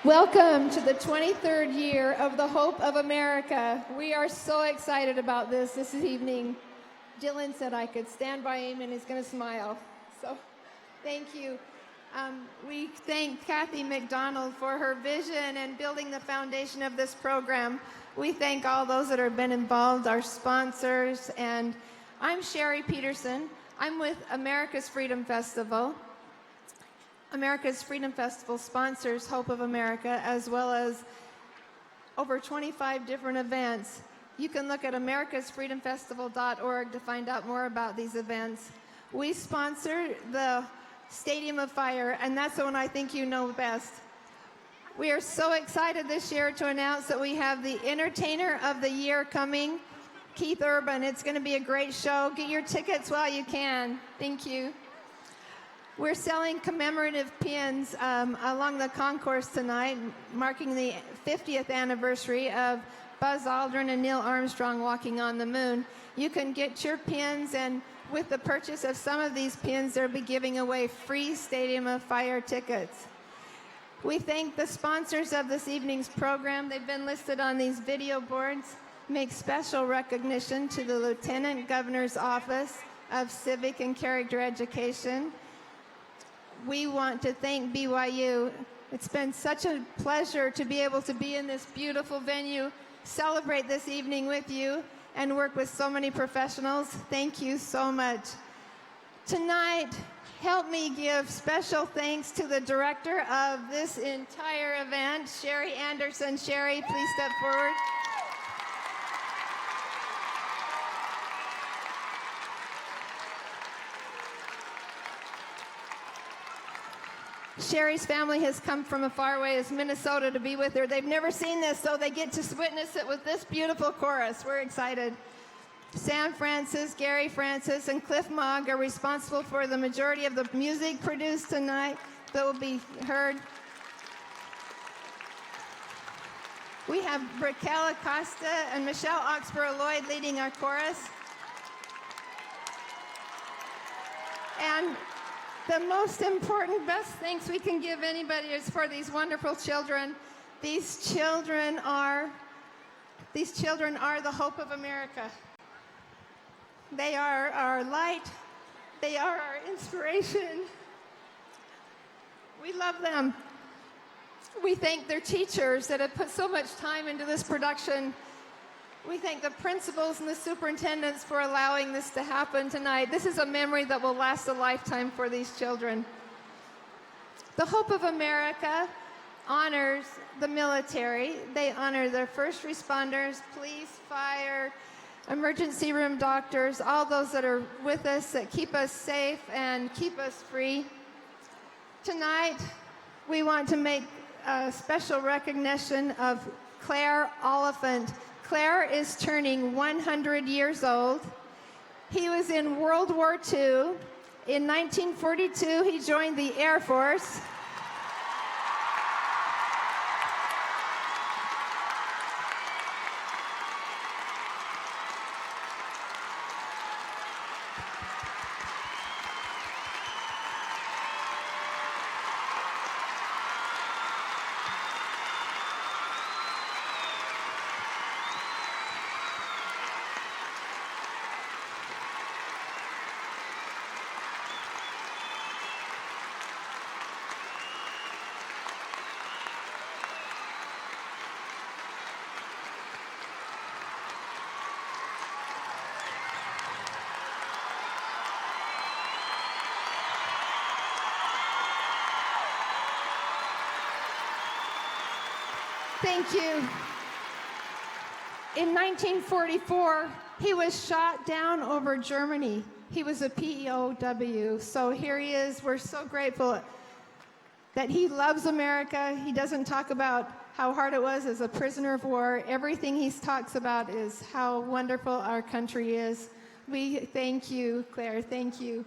Welcome to the 23rd year of the Hope of America. We are so excited about this evening. Dylan said I could stand by him and he's going to smile. So thank you. We thank Kathy McDonald for her vision and building the foundation of this program. We thank all those that have been involved, our sponsors, and I'm Sherry Peterson. I'm with America's Freedom Festival. America's Freedom Festival sponsors Hope of America, as well as over 25 different events. You can look at americasfreedomfestival.org to find out more about these events. We sponsor the Stadium of Fire, and that's the one I think you know best. We are so excited this year to announce that we have the Entertainer of the Year coming, Keith Urban. It's going to be a great show. Get your tickets while you can. Thank you. We're selling commemorative pins along the concourse tonight, marking the 50th anniversary of Buzz Aldrin and Neil Armstrong walking on the moon. You can get your pins, and with the purchase of some of these pins, they'll be giving away free Stadium of Fire tickets. We thank the sponsors of this evening's program. They've been listed on these video boards. Make special recognition to the Lieutenant Governor's Office of Civic and Character Education. We want to thank BYU. It's been such a pleasure to be able to be in this beautiful venue, celebrate this evening with you, and work with so many professionals. Thank you so much. Tonight, help me give special thanks to the director of this entire event, Sherry Anderson. Sherry, please step forward. Sherry's family has come from as far away as Minnesota to be with her. They've never seen this, so they get to witness it with this beautiful chorus. We're excited. Sam Francis, Gary Francis, and Cliff Mogg are responsible for the majority of the music produced tonight that will be heard. We have Raquel Acosta and Michelle Oxborough-Lloyd leading our chorus. And the most important, best thanks we can give anybody is for these wonderful children. These children are the hope of America. They are our light. They are our inspiration. We love them. We thank their teachers that have put so much time into this production. We thank the principals and the superintendents for allowing this to happen tonight. This is a memory that will last a lifetime for these children. The Hope of America honors the military. They honor their first responders, police, fire, emergency room doctors, all those that are with us that keep us safe and keep us free. Tonight, we want to make a special recognition of Claire Oliphant. Claire is turning 100 years old. He was in World War II. In 1942, he joined the Air Force. Thank you. In 1944, he was shot down over Germany. He was a POW. So here he is. We're so grateful that he loves America. He doesn't talk about how hard it was as a prisoner of war. Everything he talks about is how wonderful our country is. We thank you, Claire. Thank you.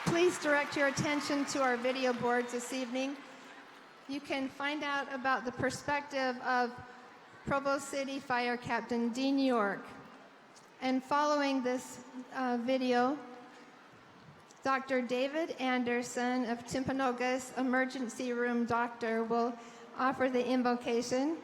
Please direct your attention to our video boards this evening. You can find out about the perspective of Provo City Fire Captain Dean York. And following this video, Dr. David Anderson of Timpanogos Emergency Room Doctor will offer the invocation.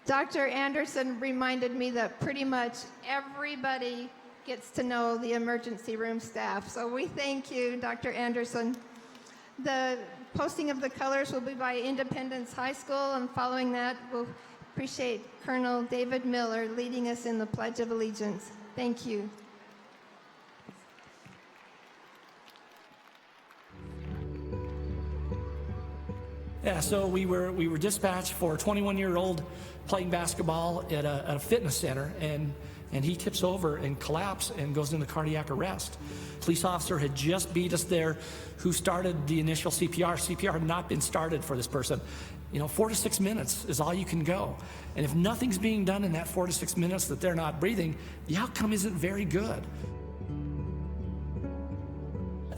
Dr. Anderson reminded me that pretty much everybody gets to know the emergency room staff. So we thank you, Dr. Anderson. The posting of the colors will be by Independence High School, and following that, we'll appreciate Colonel David Miller leading us in the Pledge of Allegiance. Thank you. Yeah, so we were dispatched for a 21-year-old playing basketball at a fitness center, and he tips over and collapses and goes into cardiac arrest. Police officer had just beat us there who started the initial CPR. CPR had not been started for this person. 4 to 6 minutes is all you can go. And if nothing's being done in that 4 to 6 minutes that they're not breathing, the outcome isn't very good.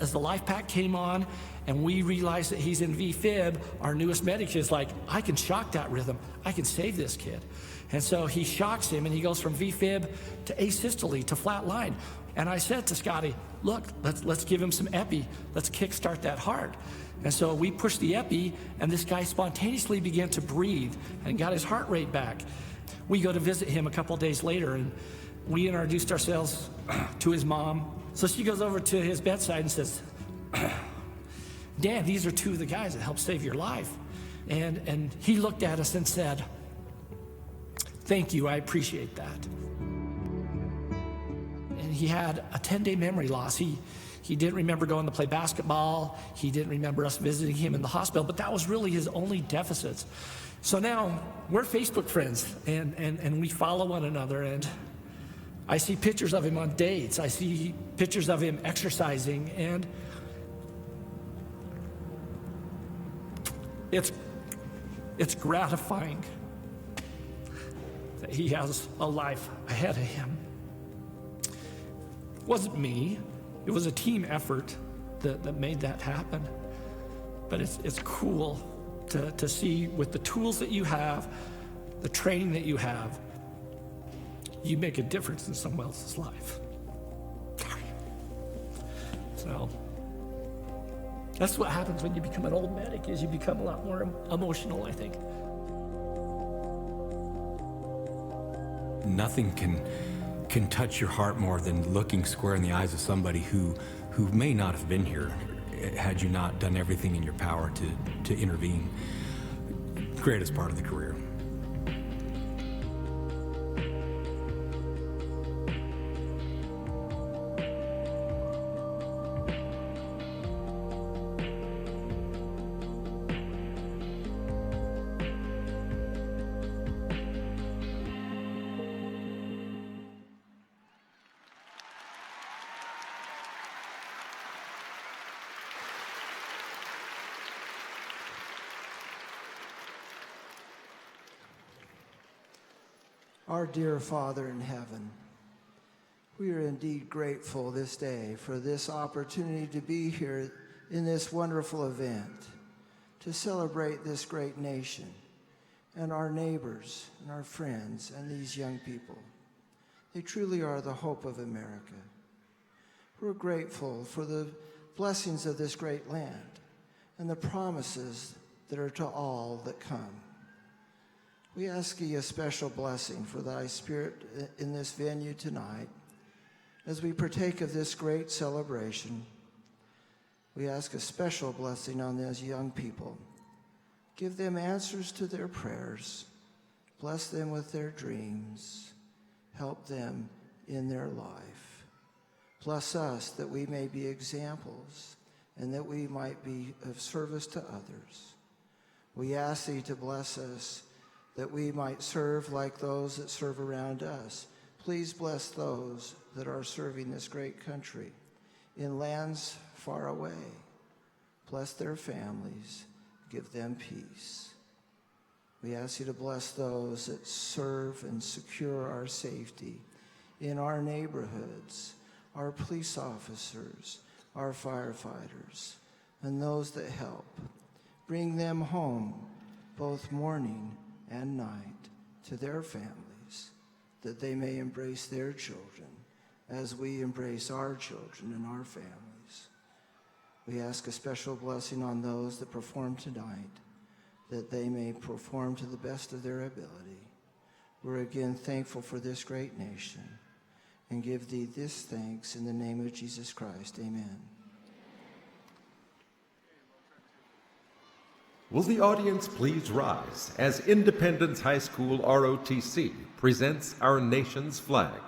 As the life pack came on and we realized that he's in VFib, our newest medic is like, I can shock that rhythm. I can save this kid. And so he shocks him and he goes from VFib to asystole to flat line. And I said to Scotty, look, let's give him some epi. Let's kickstart that heart. And so we pushed the epi and this guy spontaneously began to breathe and got his heart rate back. We go to visit him a couple days later and we introduced ourselves to his mom. So she goes over to his bedside and says, Dad, these are two of the guys that helped save your life. And he looked at us and said, thank you, I appreciate that. And he had a 10-day memory loss. He didn't remember going to play basketball. He didn't remember us visiting him in the hospital, but that was really his only deficits. So now we're Facebook friends and we follow one another, and I see pictures of him on dates. I see pictures of him exercising, and it's gratifying that he has a life ahead of him. It wasn't me. It was a team effort that made that happen. But it's cool to see with the tools that you have, the training that you have, you make a difference in someone else's life. So that's what happens when you become an old medic, is you become a lot more emotional, I think. Nothing can touch your heart more than looking square in the eyes of somebody who may not have been here had you not done everything in your power to intervene. Greatest part of the career. Our dear Father in heaven, we are indeed grateful this day for this opportunity to be here in this wonderful event, to celebrate this great nation and our neighbors and our friends and these young people. They truly are the hope of America. We're grateful for the blessings of this great land and the promises that are to all that come. We ask you a special blessing for thy spirit in this venue tonight. As we partake of this great celebration, we ask a special blessing on those young people. Give them answers to their prayers. Bless them with their dreams. Help them in their life. Bless us that we may be examples and that we might be of service to others. We ask thee to bless us that we might serve like those that serve around us. Please bless those that are serving this great country in lands far away. Bless their families. Give them peace. We ask you to bless those that serve and secure our safety in our neighborhoods, our police officers, our firefighters, and those that help. Bring them home both morning and night to their families, that they may embrace their children. as we embrace our children and our families. We ask a special blessing on those that perform tonight, that they may perform to the best of their ability. We're again thankful for this great nation and give thee this thanks in the name of Jesus Christ. Amen. Will the audience please rise as Independence High School ROTC presents our nation's flag.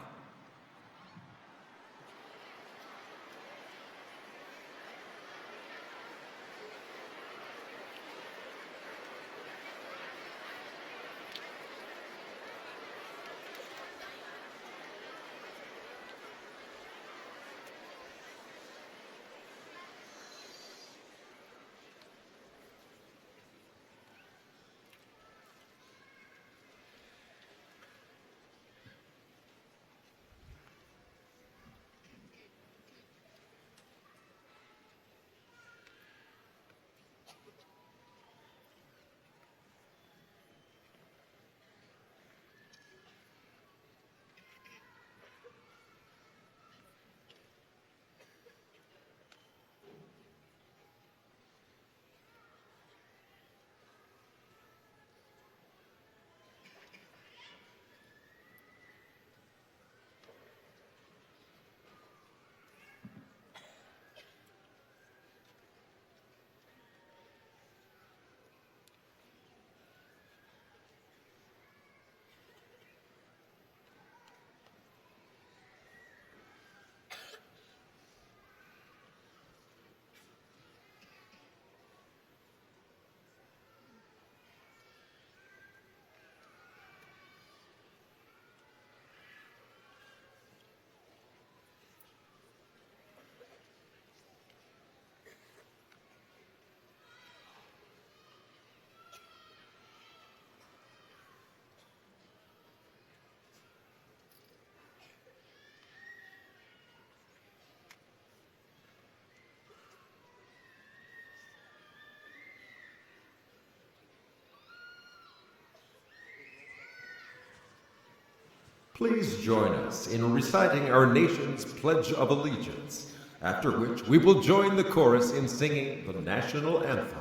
Please join us in reciting our nation's Pledge of Allegiance, after which we will join the chorus in singing the national anthem.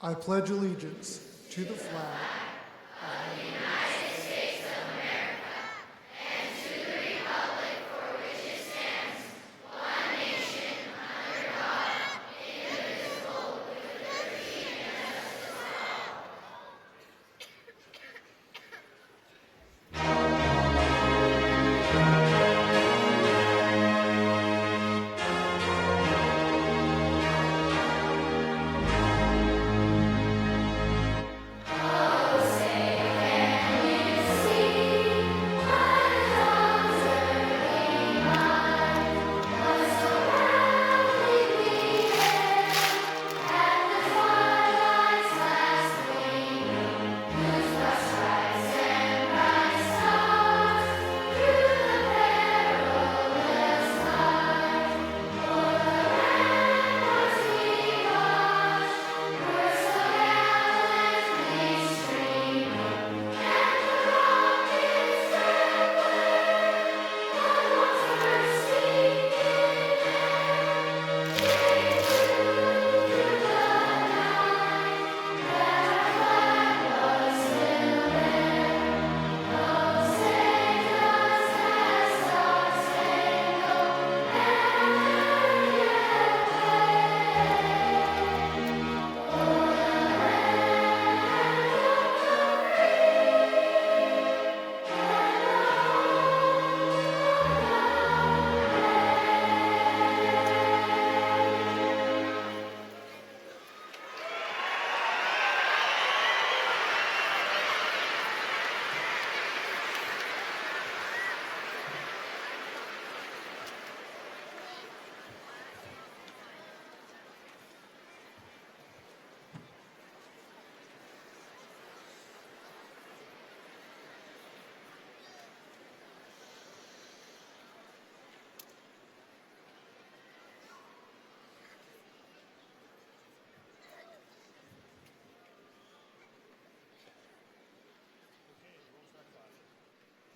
I pledge allegiance to the flag of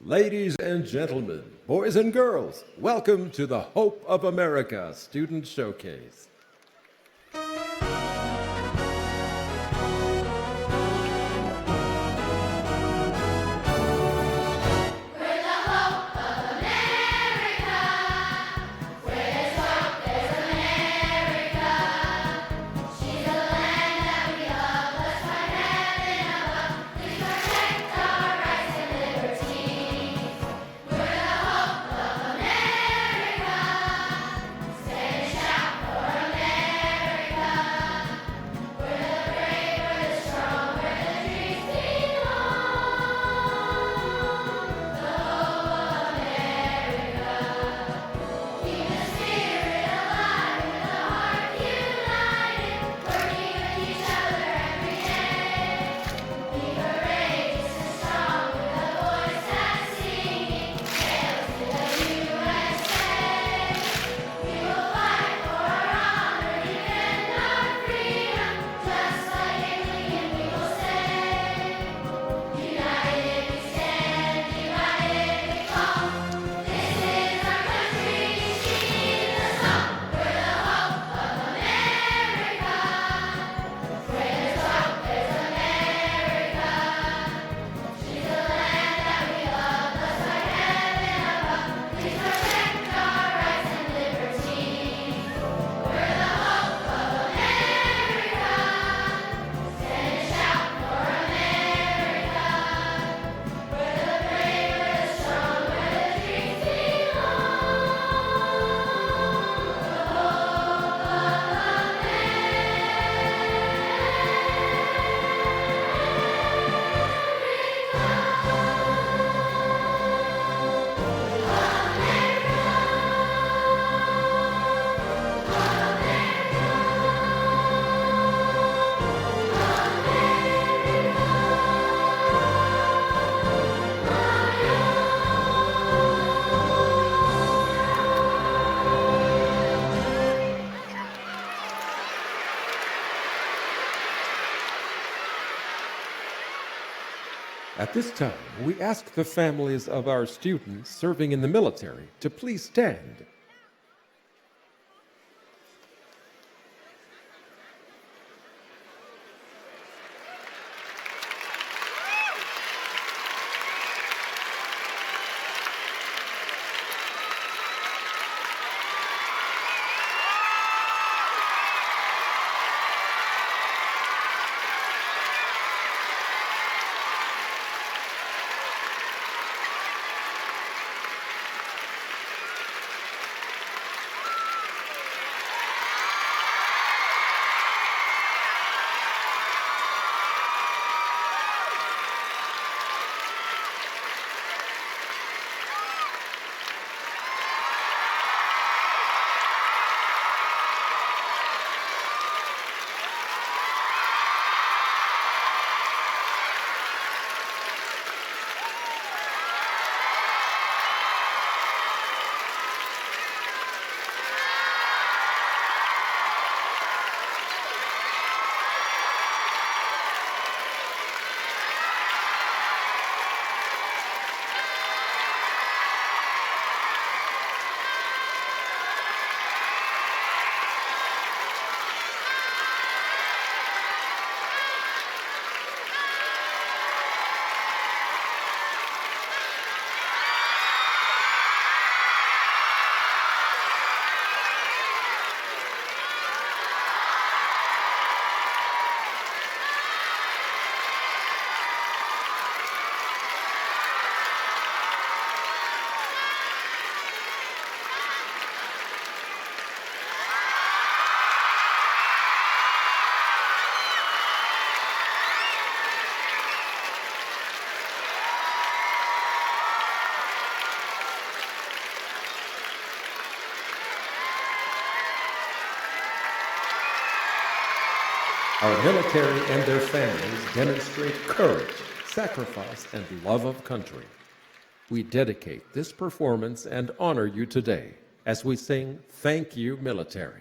Ladies and gentlemen, boys and girls, welcome to the Hope of America Student Showcase. At this time, we ask the families of our students serving in the military to please stand. Our military and their families demonstrate courage, sacrifice, and love of country. We dedicate this performance and honor you today as we sing Thank You, Military.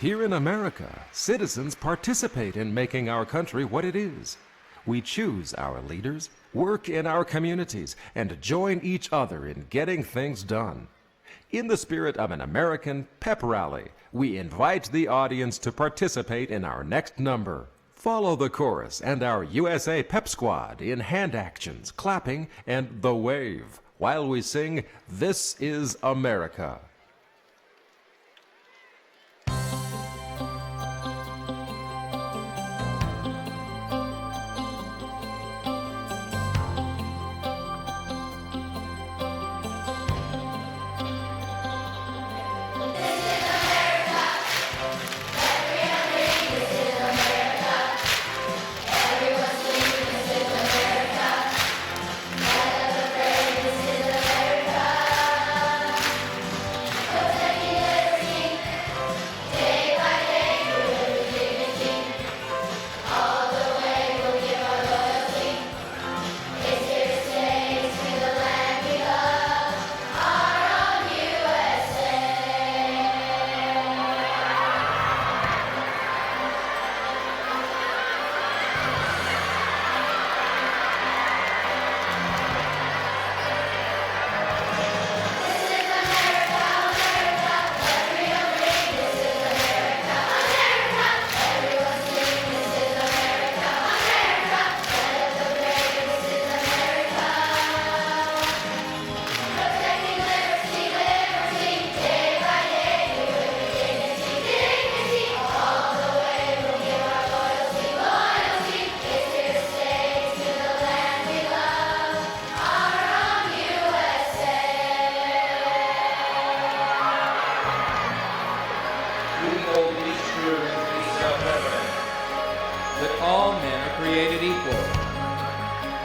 Here in America, citizens participate in making our country what it is. We choose our leaders, work in our communities, and join each other in getting things done. In the spirit of an American pep rally, we invite the audience to participate in our next number. Follow the chorus and our USA Pep Squad in hand actions, clapping, and the wave while we sing This is America.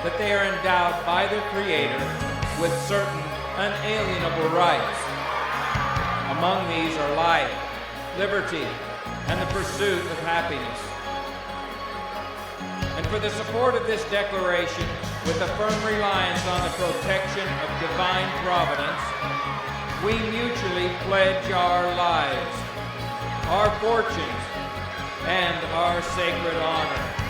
That they are endowed by their Creator with certain unalienable rights. Among these are life, liberty, and the pursuit of happiness. And for the support of this declaration, with a firm reliance on the protection of divine providence, we mutually pledge our lives, our fortunes, and our sacred honor.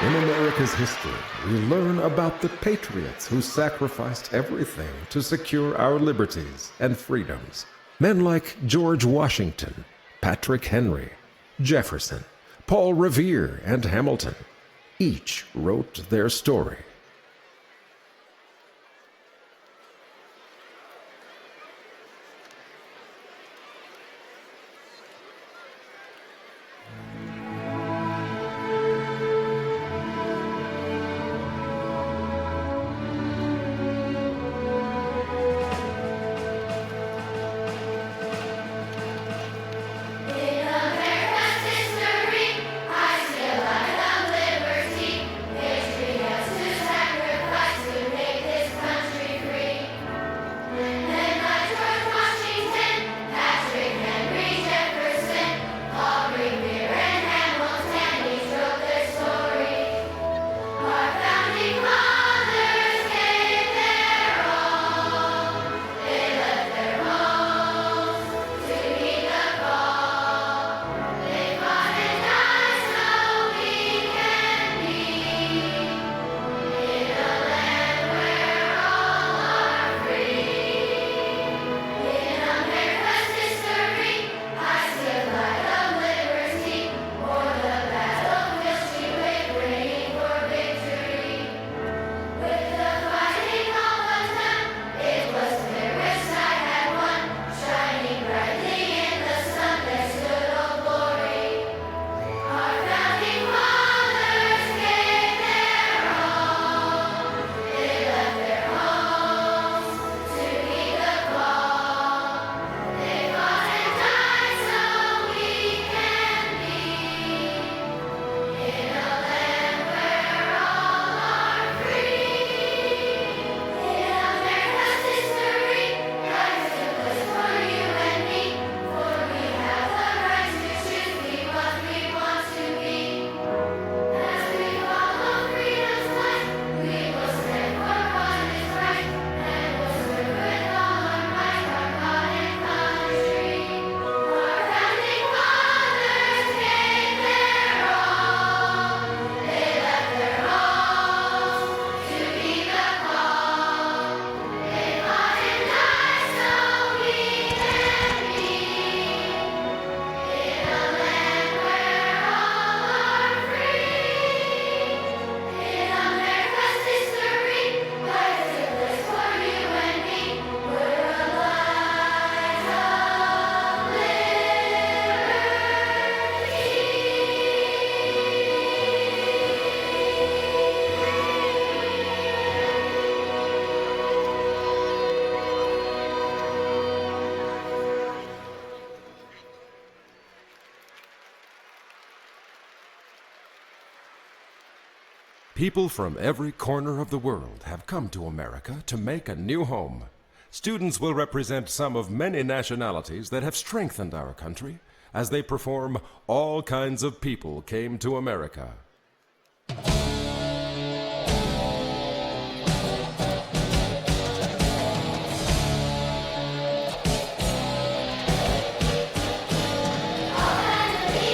In America's history, we learn about the patriots who sacrificed everything to secure our liberties and freedoms. Men like George Washington, Patrick Henry, Jefferson, Paul Revere, and Hamilton. Each wrote their story. History, I still have liberty. History has to People from every corner of the world have come to America to make a new home. Students will represent some of many nationalities that have strengthened our country as they perform All Kinds of People Came to America. All kinds of people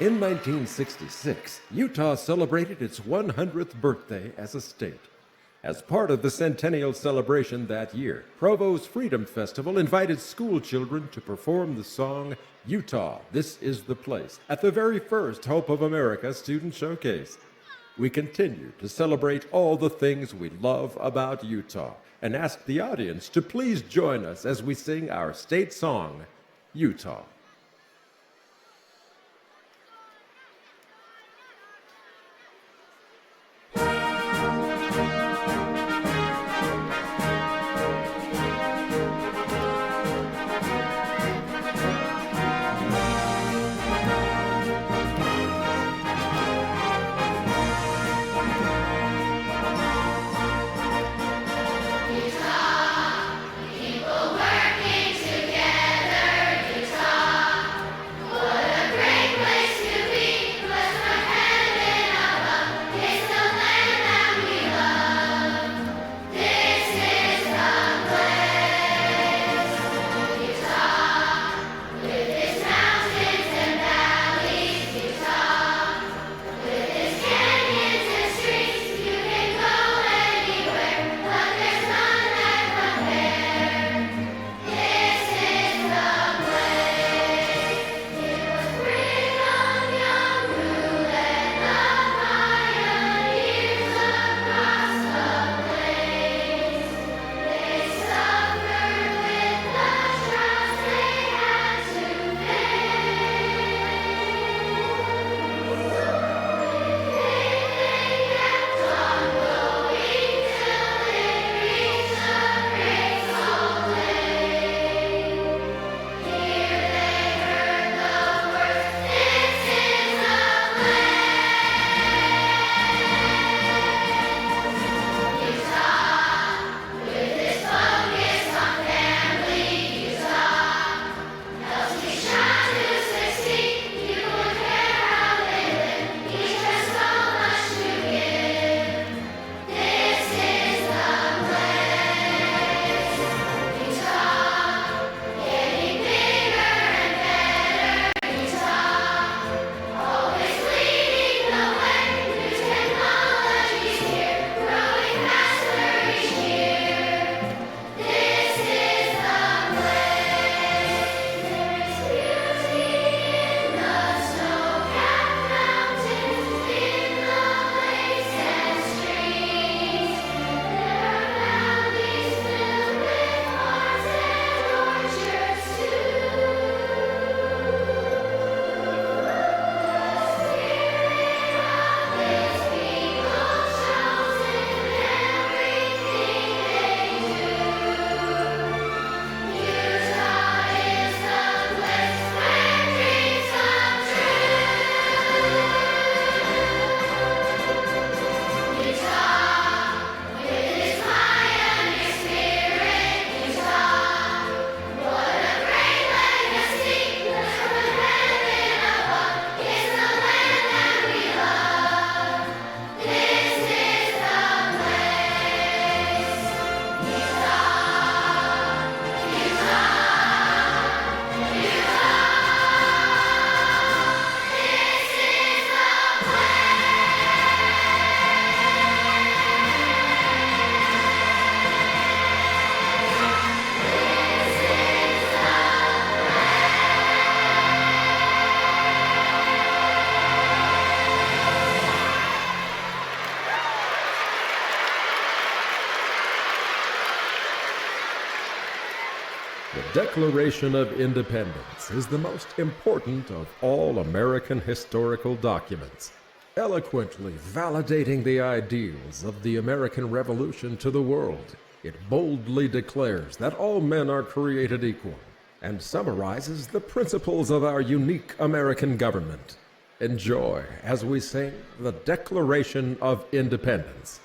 In 1966, Utah celebrated its 100th birthday as a state. As part of the centennial celebration that year, Provo's Freedom Festival invited school children to perform the song Utah, This Is the Place at the very first Hope of America Student Showcase. We continue to celebrate all the things we love about Utah and ask the audience to please join us as we sing our state song, Utah. The Declaration of Independence is the most important of all American historical documents, eloquently validating the ideals of the American Revolution to the world. It boldly declares that all men are created equal and summarizes the principles of our unique American government. Enjoy as we sing the Declaration of Independence.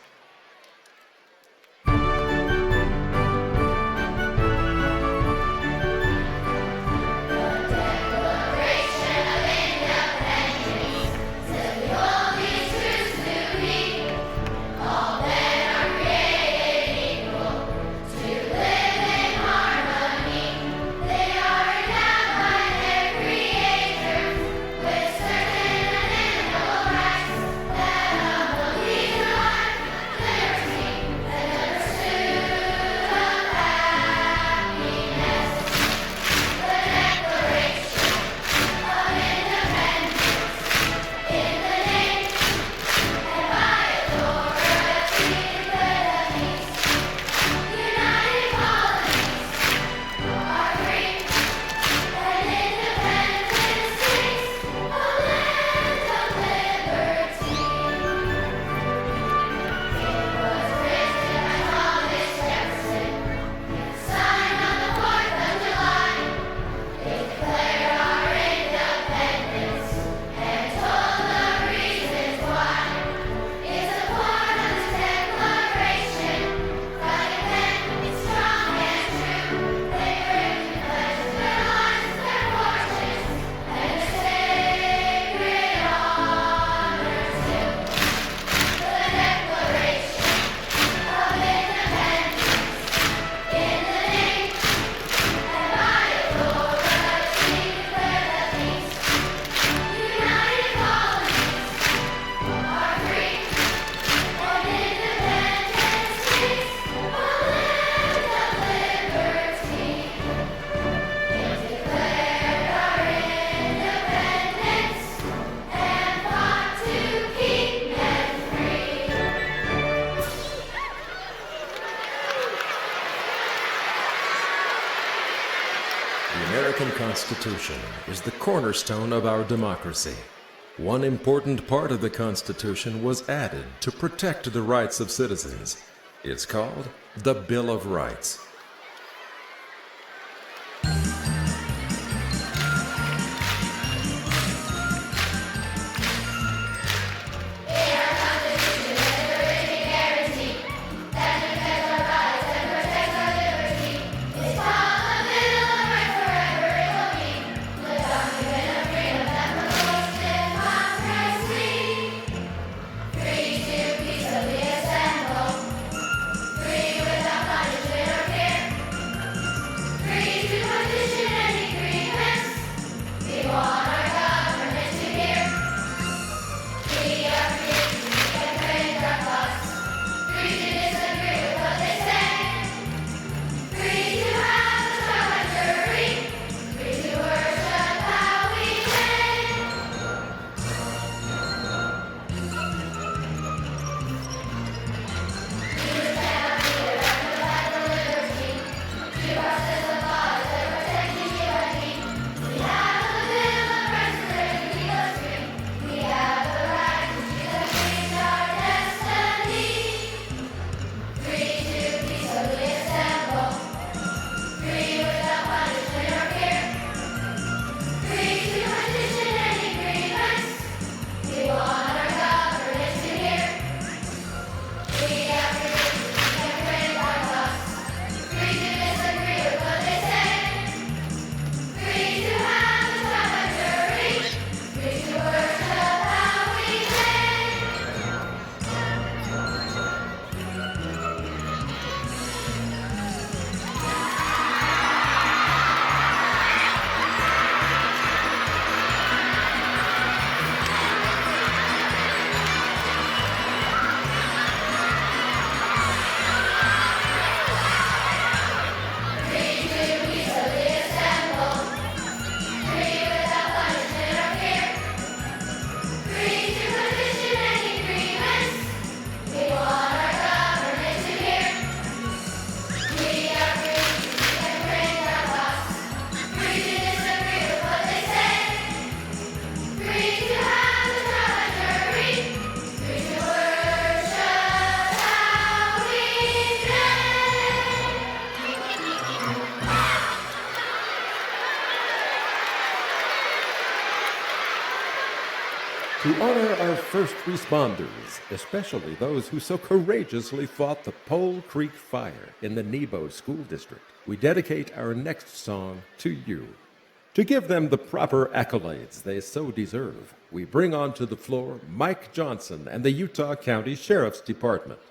Certain American Constitution is the cornerstone of our democracy. One important part of the Constitution was added to protect the rights of citizens. It's called the Bill of Rights. To honor our first responders, especially those who so courageously fought the Pole Creek Fire in the Nebo School District, we dedicate our next song to you. To give them the proper accolades they so deserve, we bring onto the floor Mike Johnson and the Utah County Sheriff's Department.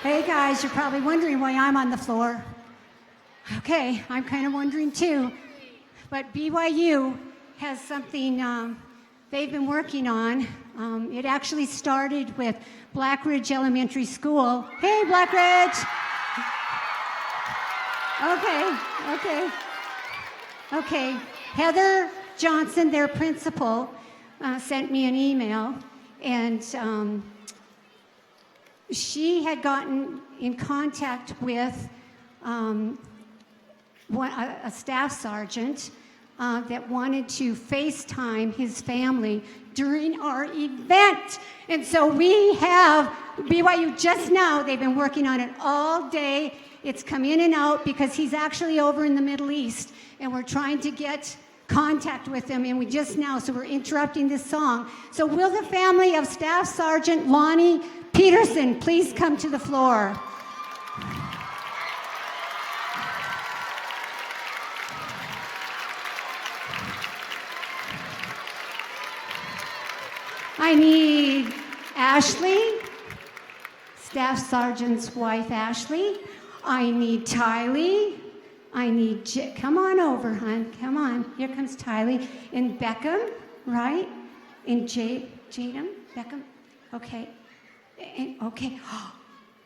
Hey guys, you're probably wondering why I'm on the floor. Okay, I'm kind of wondering too. But BYU has something they've been working on. It actually started with Black Ridge Elementary School. Hey, Black Ridge! Okay. Heather Johnson, their principal, sent me an email, and she had gotten in contact with a staff sergeant that wanted to FaceTime his family during our event. And so we have BYU just now, they've been working on it all day. It's come in and out because he's actually over in the Middle East, and we're trying to get contact with him, and we just now, so we're interrupting this song. So will the family of Staff Sergeant Lonnie Peterson please come to the floor? I need Ashley, Staff Sergeant's wife, Ashley. I need Tylee. I need, come on over, hon. Come on. Here comes Tylee. And Beckham, right? And Jadam, Beckham. Okay. Okay.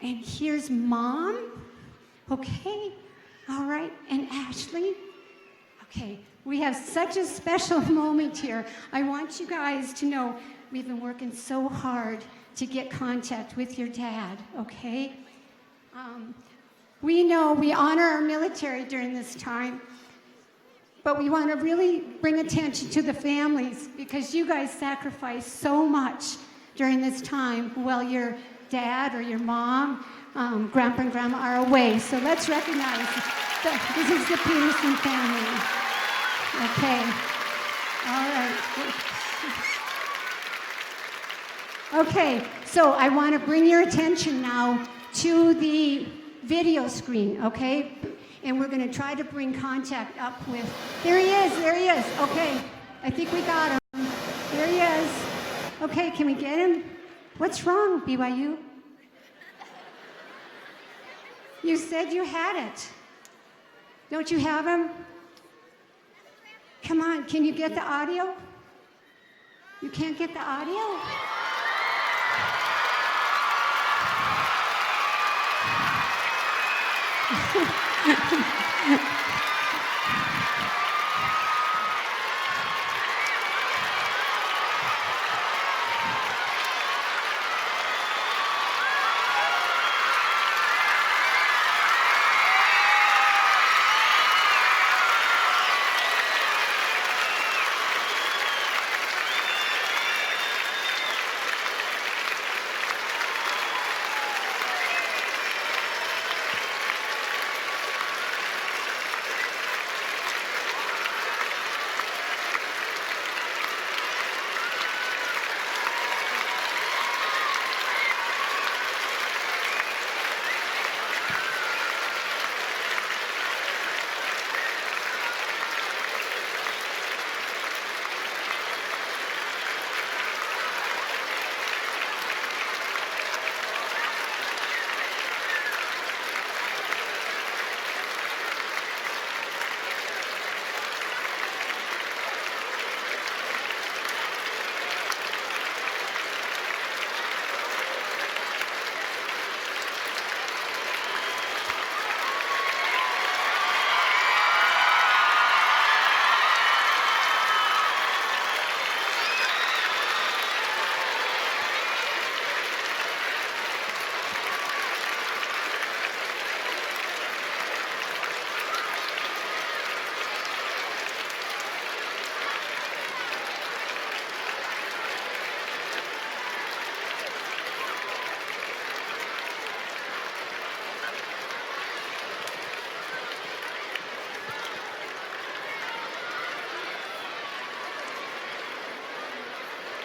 And here's Mom. Okay. All right. And Ashley. Okay. We have such a special moment here. I want you guys to know we've been working so hard to get contact with your dad, okay? We know we honor our military during this time, but we want to really bring attention to the families because you guys sacrifice so much during this time while your dad or your mom, grandpa and grandma are away. So let's recognize this is the Peterson family. Okay. All right. Okay, so I want to bring your attention now to the video screen, okay? And we're going to try to bring contact up with... There he is. Okay, I think we got him. There he is. Okay, can we get him? What's wrong, BYU? You said you had it. Don't you have him? Come on, can you get the audio? You can't get the audio?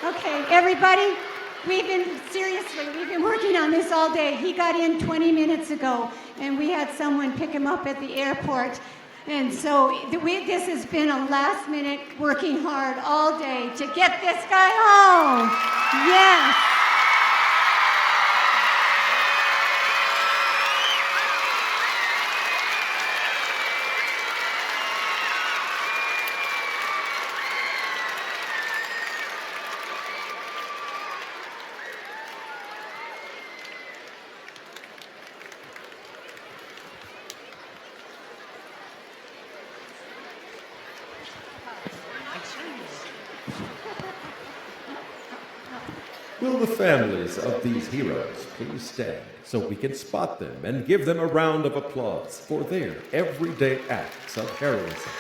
Okay, everybody, we've been working on this all day. He got in 20 minutes ago, and we had someone pick him up at the airport. And so this has been a last minute working hard all day to get this guy home. Yes. Will the families of these heroes please stand so we can spot them and give them a round of applause for their everyday acts of heroism?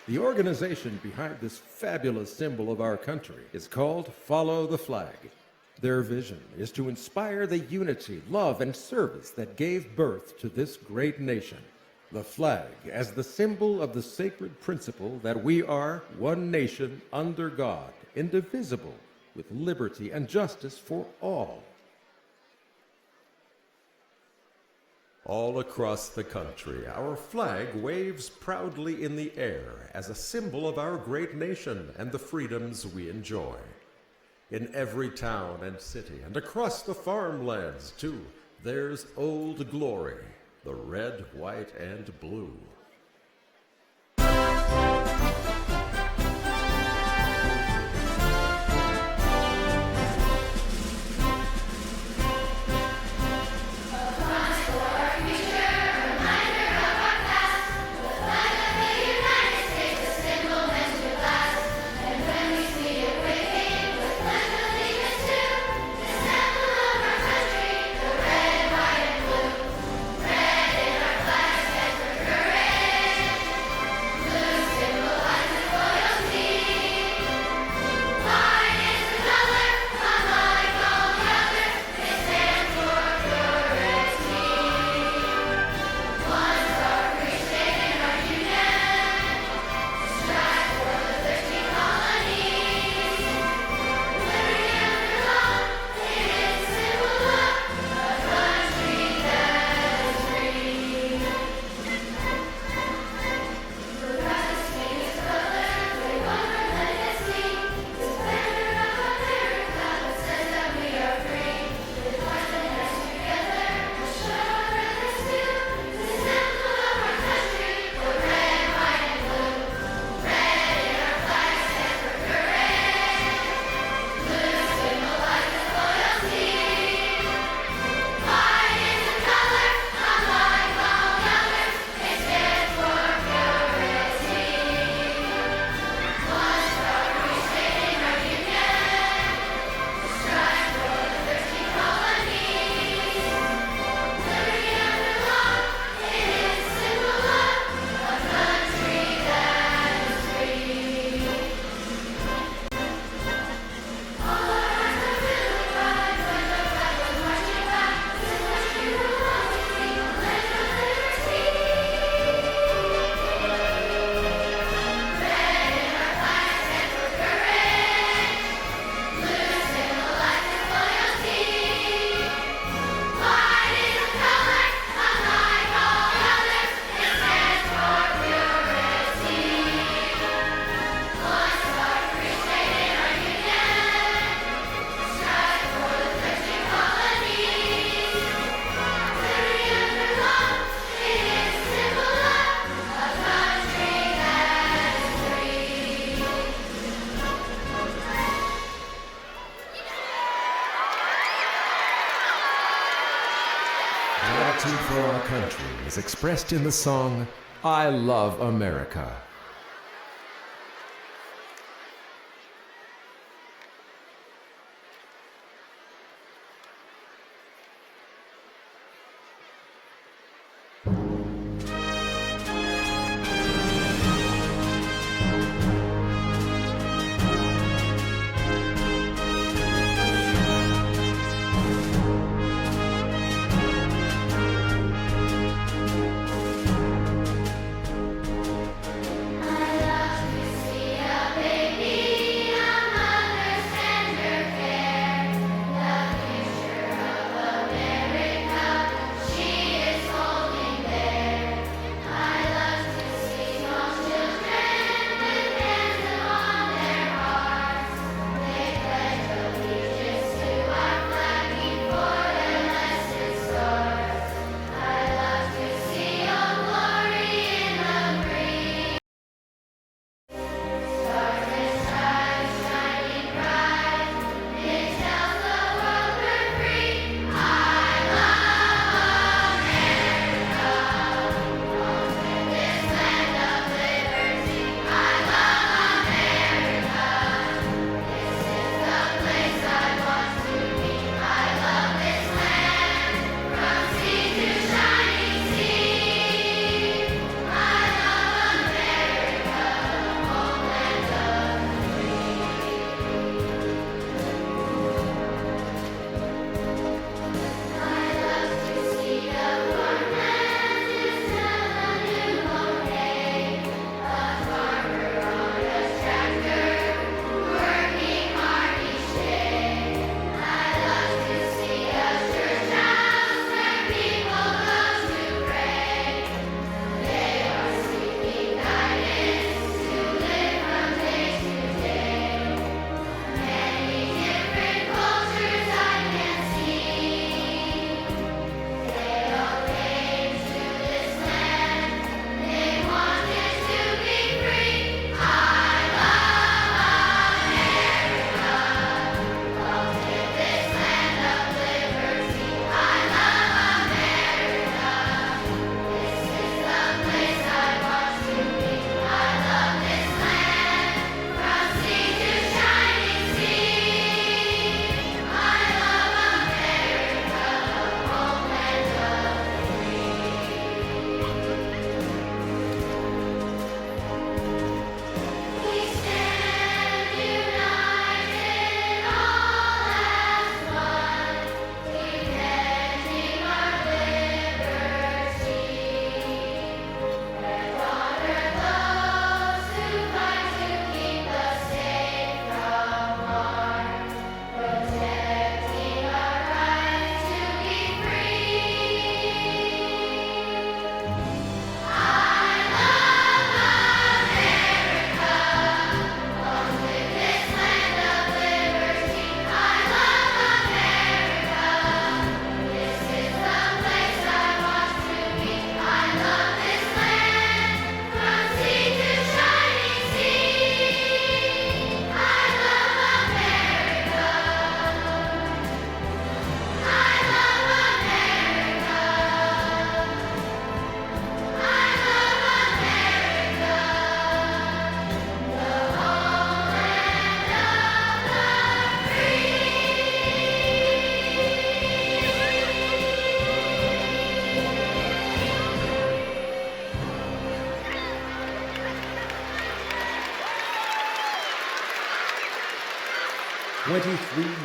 The organization behind this fabulous symbol of our country is called Follow the Flag. Their vision is to inspire the unity, love, and service that gave birth to this great nation. The flag as the symbol of the sacred principle that we are one nation under God, indivisible, with liberty and justice for all. All across the country, our flag waves proudly in the air as a symbol of our great nation and the freedoms we enjoy. In every town and city, and across the farmlands too, there's Old Glory, the red, white, and blue. See gratitude for our country is expressed in the song, I Love America.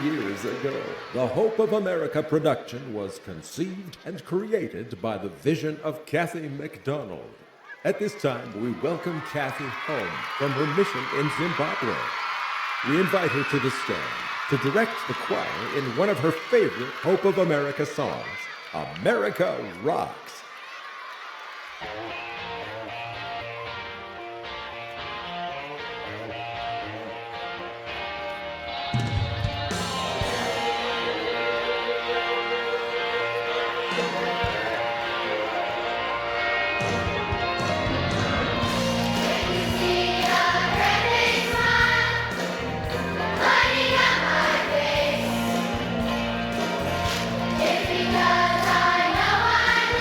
Years ago, the Hope of America production was conceived and created by the vision of Kathy McDonald. At this time, we welcome Kathy home from her mission in Zimbabwe. We invite her to the stand to direct the choir in one of her favorite Hope of America songs, America Rocks. Because I know I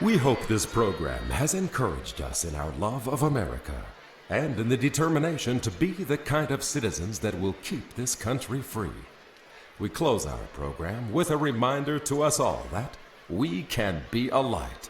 We hope this program has encouraged us in our love of America and in the determination to be the kind of citizens that will keep this country free. We close our program with a reminder to us all that we can be a light